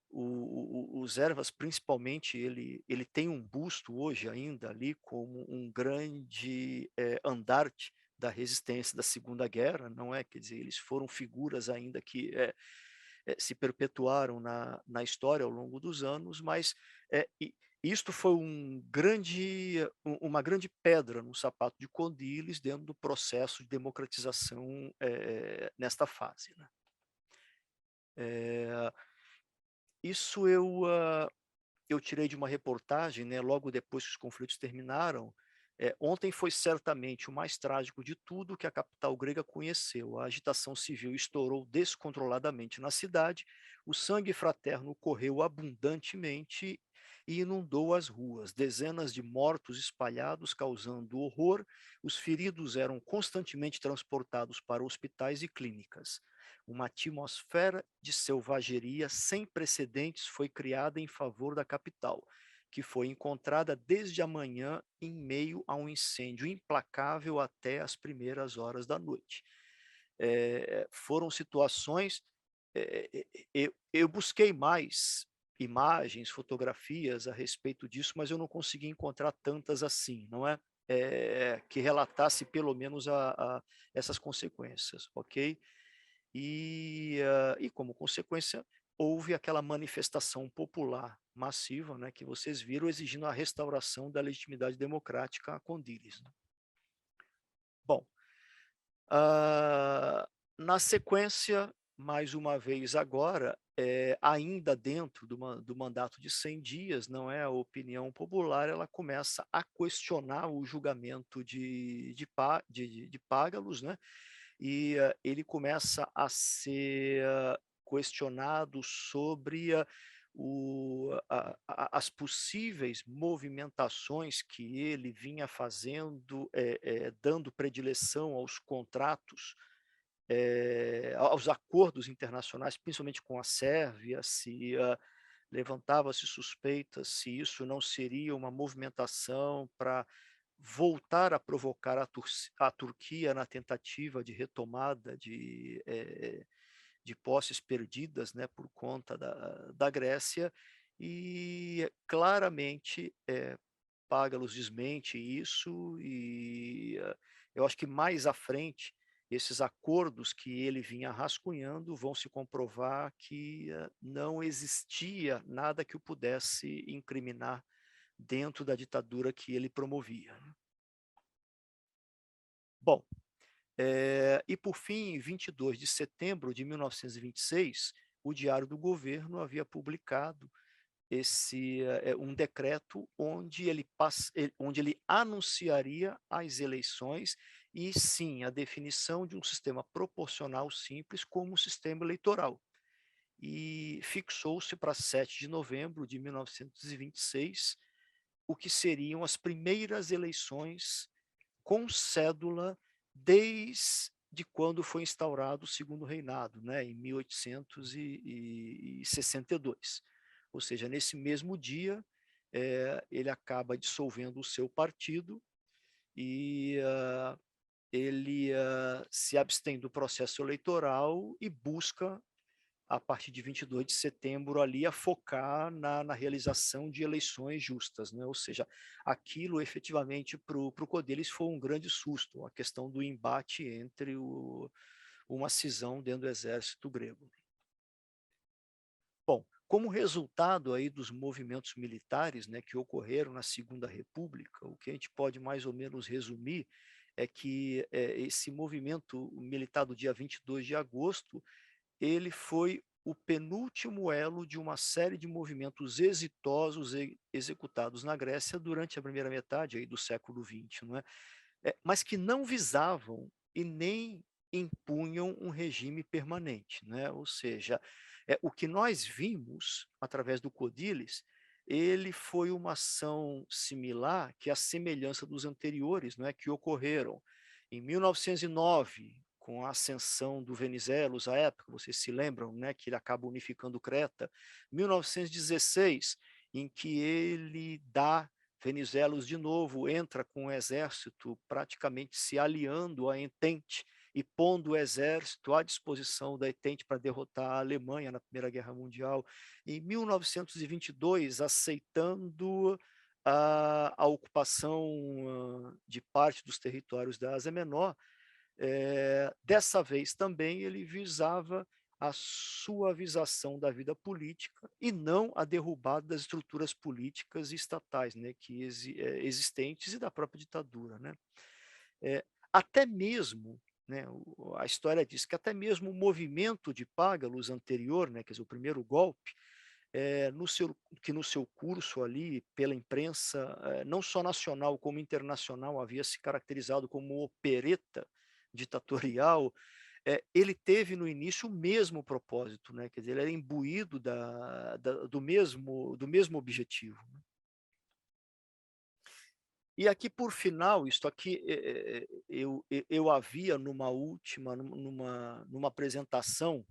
Os Ervas, principalmente, ele tem um busto hoje ainda ali como um grande andarte da resistência da Segunda Guerra, não é? Quer dizer, eles foram figuras ainda que se perpetuaram na história ao longo dos anos, mas isto foi uma grande pedra no sapato de Condiles dentro do processo de democratização nesta fase, né? Isso eu tirei de uma reportagem, né, logo depois que os conflitos terminaram. Ontem foi certamente o mais trágico de tudo que a capital grega conheceu. A agitação civil estourou descontroladamente na cidade, o sangue fraterno correu abundantemente e inundou as ruas. Dezenas de mortos espalhados, causando horror. Os feridos eram constantemente transportados para hospitais e clínicas. Uma atmosfera de selvageria sem precedentes foi criada em favor da capital, que foi encontrada desde a manhã em meio a um incêndio implacável até as primeiras horas da noite. Foram situações. Eu busquei mais imagens, fotografias a respeito disso, mas eu não consegui encontrar tantas assim, não é? Que relatasse pelo menos essas consequências, ok? E como consequência, houve aquela manifestação popular massiva, né, que vocês viram, exigindo a restauração da legitimidade democrática a Condiles, né? Bom, na sequência, mais uma vez agora, ainda dentro do mandato de 100 dias, não é, a opinião popular ela começa a questionar o julgamento de Págalos, né? E ele começa a ser questionado sobre as possíveis movimentações que ele vinha fazendo, dando predileção aos contratos, aos acordos internacionais, principalmente com a Sérvia, se levantava-se suspeitas se isso não seria uma movimentação para voltar a provocar a Turquia na tentativa de retomada de posses perdidas, né, por conta da Grécia. E claramente Págalos desmente isso, e eu acho que mais à frente esses acordos que ele vinha rascunhando vão se comprovar que não existia nada que o pudesse incriminar dentro da ditadura que ele promovia, né? Bom, e por fim, em 22 de setembro de 1926, o Diário do Governo havia publicado um decreto onde ele anunciaria as eleições e, sim, a definição de um sistema proporcional simples como um sistema eleitoral. E fixou-se para 7 de novembro de 1926 o que seriam as primeiras eleições com cédula desde quando foi instaurado o Segundo Reinado, né, em 1862. Ou seja, nesse mesmo dia, ele acaba dissolvendo o seu partido e ele se abstém do processo eleitoral e busca, a partir de 22 de setembro, ali, a focar na realização de eleições justas, né? Ou seja, aquilo efetivamente para o Codelles foi um grande susto, a questão do embate entre uma cisão dentro do exército grego. Bom, como resultado aí dos movimentos militares, né, que ocorreram na Segunda República, o que a gente pode mais ou menos resumir é que esse movimento militar do dia 22 de agosto, ele foi o penúltimo elo de uma série de movimentos exitosos executados na Grécia durante a primeira metade aí do século XX, não é? Mas que não visavam e nem impunham um regime permanente, né? Ou seja, o que nós vimos através do Codelles, ele foi uma ação similar que a semelhança dos anteriores, não é, que ocorreram em 1909, com a ascensão do Venizelos, à época, vocês se lembram, né, que ele acaba unificando Creta, 1916, em que ele dá Venizelos de novo, entra com o exército praticamente se aliando à Entente e pondo o exército à disposição da Entente para derrotar a Alemanha na Primeira Guerra Mundial. Em 1922, aceitando a ocupação de parte dos territórios da Ásia Menor, dessa vez também ele visava a suavização da vida política e não a derrubada das estruturas políticas e estatais, né, que existentes e da própria ditadura, né? Até mesmo, né, a história diz que até mesmo o movimento de Págalos anterior, né, quer dizer, o primeiro golpe, no seu curso ali, pela imprensa, não só nacional como internacional, havia se caracterizado como opereta ditatorial, ele teve no início o mesmo propósito, né? Quer dizer, ele era imbuído do mesmo objetivo. E aqui, por final, isto aqui eu havia numa apresentação,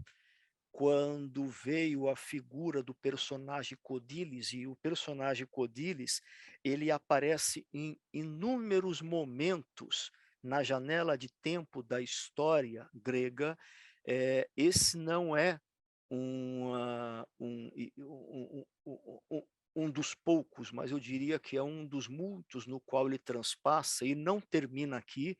quando veio a figura do personagem Codilles, e o personagem Codilles, ele aparece em inúmeros momentos na janela de tempo da história grega. Esse não é um dos poucos, mas eu diria que é um dos muitos no qual ele transpassa e não termina aqui.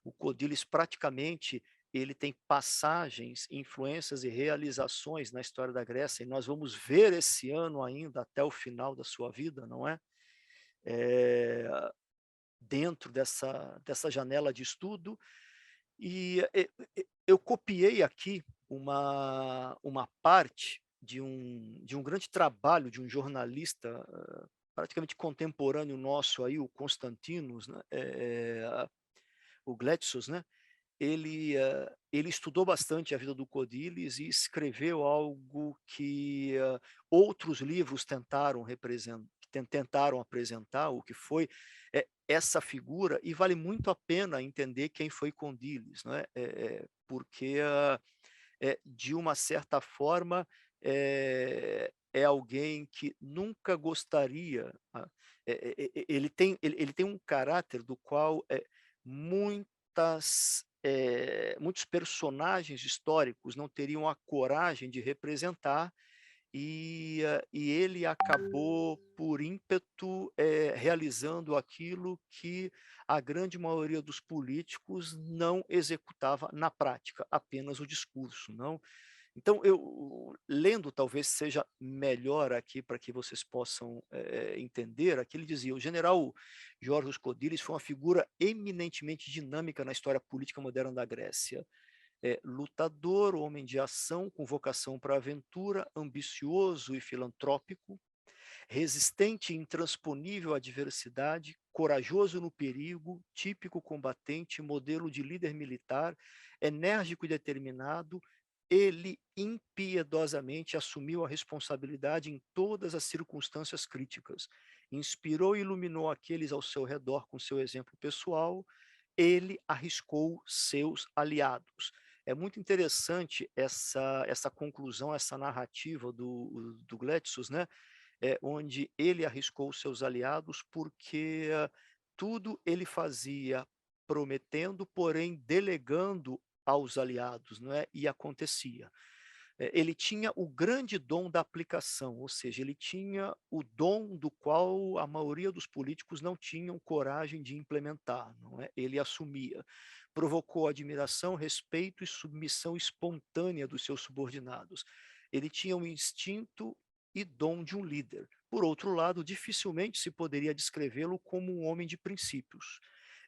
O Codilles praticamente ele tem passagens, influências e realizações na história da Grécia, e nós vamos ver esse ano ainda até o final da sua vida, não é? Dentro dessa janela de estudo. E eu copiei aqui uma parte de um grande trabalho de um jornalista praticamente contemporâneo nosso, aí, o Constantinos, né? O Gletsos, né? Ele estudou bastante a vida do Codilles e escreveu algo que outros livros tentaram apresentar, o que foi essa figura, e vale muito a pena entender quem foi Codilles, né? Porque, de uma certa forma, é alguém que nunca gostaria. Ele tem um caráter do qual muitos personagens históricos não teriam a coragem de representar, e ele acabou, por ímpeto, realizando aquilo que a grande maioria dos políticos não executava na prática, apenas o discurso, não? Então, lendo, talvez seja melhor aqui para que vocês possam entender. Aqui ele dizia: o general Georgios Codilles foi uma figura eminentemente dinâmica na história política moderna da Grécia. Lutador, homem de ação, com vocação para a aventura, ambicioso e filantrópico, resistente e intransponível à adversidade, corajoso no perigo, típico combatente, modelo de líder militar, enérgico e determinado, ele impiedosamente assumiu a responsabilidade em todas as circunstâncias críticas. Inspirou e iluminou aqueles ao seu redor com seu exemplo pessoal, ele arriscou seus aliados. É muito interessante essa conclusão, essa narrativa do Gletsos, né? Onde ele arriscou seus aliados, porque tudo ele fazia prometendo, porém delegando aos aliados, não é? E acontecia. Ele tinha o grande dom da aplicação, ou seja, ele tinha o dom do qual a maioria dos políticos não tinham coragem de implementar, não é? Ele assumia, provocou admiração, respeito e submissão espontânea dos seus subordinados. Ele tinha um instinto e dom de um líder. Por outro lado, dificilmente se poderia descrevê-lo como um homem de princípios.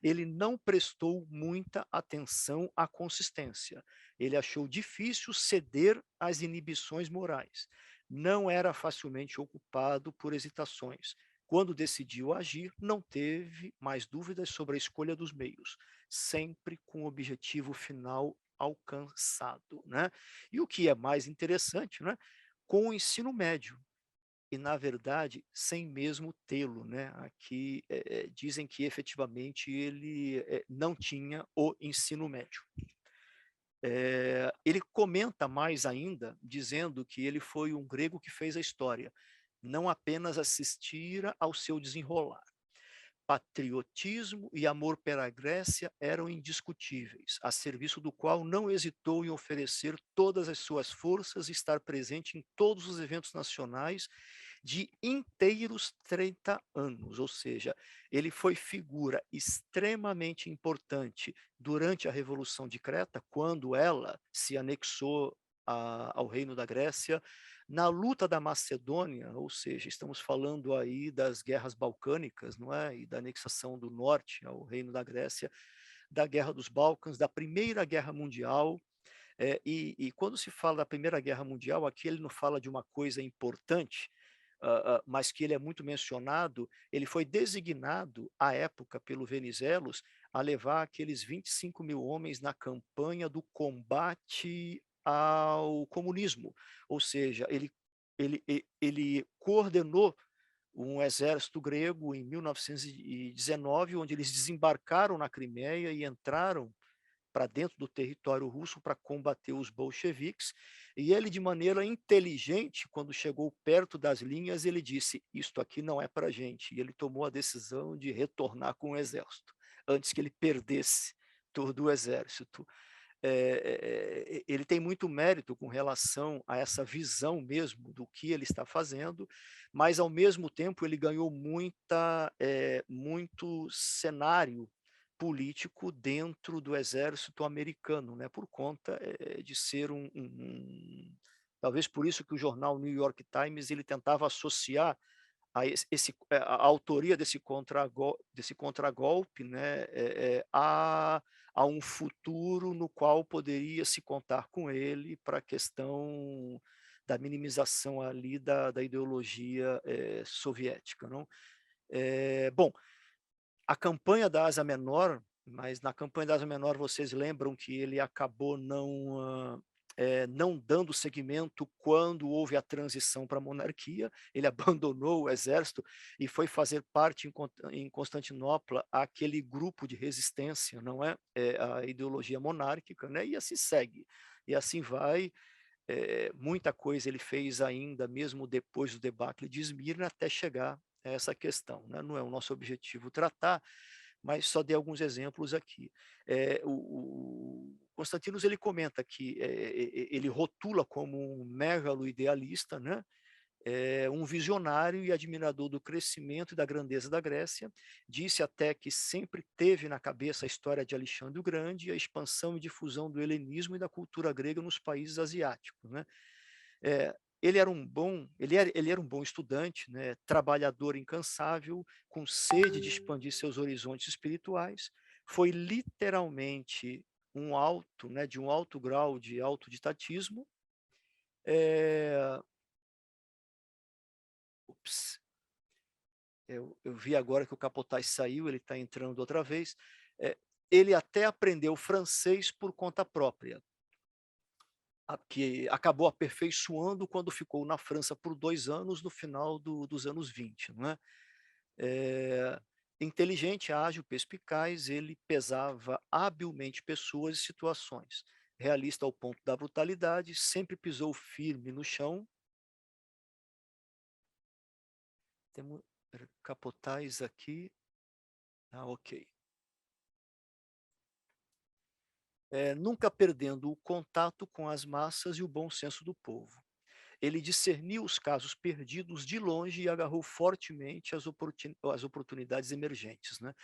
Ele não prestou muita atenção à consistência. Ele achou difícil ceder às inibições morais. Não era facilmente ocupado por hesitações. Quando decidiu agir, não teve mais dúvidas sobre a escolha dos meios, sempre com o objetivo final alcançado, né? E o que é mais interessante, né? Com o ensino médio, e, na verdade, sem mesmo tê-lo, né? Aqui dizem que efetivamente ele não tinha o ensino médio. Ele comenta mais ainda, dizendo que ele foi um grego que fez a história, não apenas assistira ao seu desenrolar. Patriotismo e amor pela Grécia eram indiscutíveis, a serviço do qual não hesitou em oferecer todas as suas forças e estar presente em todos os eventos nacionais de inteiros 30 anos, ou seja, ele foi figura extremamente importante durante a Revolução de Creta, quando ela se anexou ao Reino da Grécia, na luta da Macedônia, ou seja, estamos falando aí das guerras balcânicas, não é? E da anexação do norte ao Reino da Grécia, da Guerra dos Balcãs, da Primeira Guerra Mundial. E quando se fala da Primeira Guerra Mundial, aqui ele não fala de uma coisa importante, mas que ele é muito mencionado. Ele foi designado, à época, pelo Venizelos, a levar aqueles 25 mil homens na campanha do combate ao comunismo, ou seja, ele coordenou um exército grego em 1919, onde eles desembarcaram na Crimeia e entraram para dentro do território russo para combater os bolcheviques, e ele, de maneira inteligente, quando chegou perto das linhas, ele disse: isto aqui não é para a gente, e ele tomou a decisão de retornar com o exército, antes que ele perdesse todo o exército. Ele tem muito mérito com relação a essa visão mesmo do que ele está fazendo, mas, ao mesmo tempo, ele ganhou muito cenário político dentro do exército americano, né, por conta de ser talvez por isso que o jornal New York Times ele tentava associar a autoria desse contragolpe, né, a um futuro no qual poderia se contar com ele para a questão da minimização ali da ideologia soviética, não? Bom, a campanha da Ásia Menor, mas na campanha da Ásia Menor vocês lembram que ele acabou não dando seguimento quando houve a transição para a monarquia. Ele abandonou o exército e foi fazer parte em Constantinopla aquele grupo de resistência, não é? A ideologia monárquica, né? E assim segue, e assim vai. Muita coisa ele fez ainda, mesmo depois do debacle de Esmirna, até chegar a essa questão, né? Não é o nosso objetivo tratar, mas só dei alguns exemplos aqui. O Constantinos ele comenta que ele rotula como um megalo idealista, né? Um visionário e admirador do crescimento e da grandeza da Grécia. Disse até que sempre teve na cabeça a história de Alexandre o Grande e a expansão e difusão do helenismo e da cultura grega nos países asiáticos, né? Ele era um bom estudante, né, trabalhador incansável, com sede de expandir seus horizontes espirituais. Foi literalmente de um alto grau de autodidatismo. É, eu vi agora que o Capotais saiu, ele está entrando outra vez. Ele até aprendeu francês por conta própria, que acabou aperfeiçoando quando ficou na França por 2 anos, no final dos anos 20, não é? Inteligente, ágil, perspicaz, ele pesava habilmente pessoas e situações. Realista ao ponto da brutalidade, sempre pisou firme no chão. Temos Capotais aqui. Ok. Nunca perdendo o contato com as massas e o bom senso do povo. Ele discerniu os casos perdidos de longe e agarrou fortemente as oportunidades emergentes, né?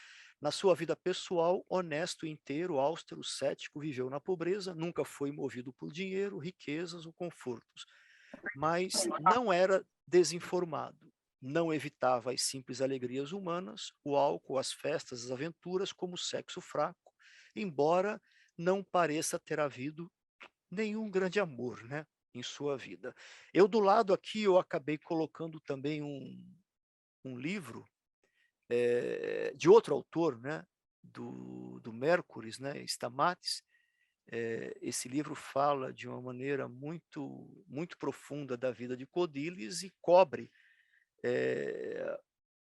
Na sua vida pessoal, honesto, inteiro, austero, cético, viveu na pobreza, nunca foi movido por dinheiro, riquezas ou confortos, mas não era desinformado, não evitava as simples alegrias humanas, o álcool, as festas, as aventuras, como o sexo fraco, embora não pareça ter havido nenhum grande amor, né, em sua vida. Eu, do lado aqui, eu acabei colocando também um livro de outro autor, né, do Mércores, né, Stamatis. Esse livro fala de uma maneira muito profunda da vida de Codilhas e cobre é,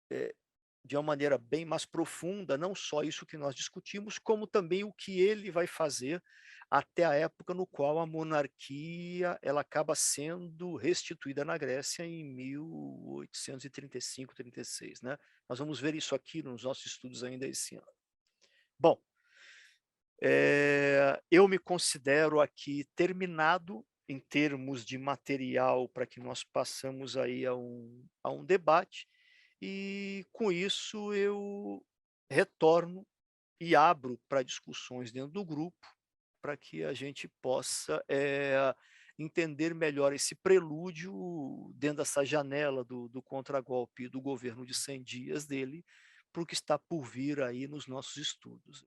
é, de uma maneira bem mais profunda, não só isso que nós discutimos, como também o que ele vai fazer até a época no qual a monarquia ela acaba sendo restituída na Grécia em 1835, 36, né? Nós vamos ver isso aqui nos nossos estudos ainda esse ano. Bom, eu me considero aqui terminado em termos de material para que nós passamos aí a um debate, e com isso eu retorno e abro para discussões dentro do grupo, para que a gente possa entender melhor esse prelúdio dentro dessa janela do contragolpe do governo de 100 dias dele, para o que está por vir aí nos nossos estudos.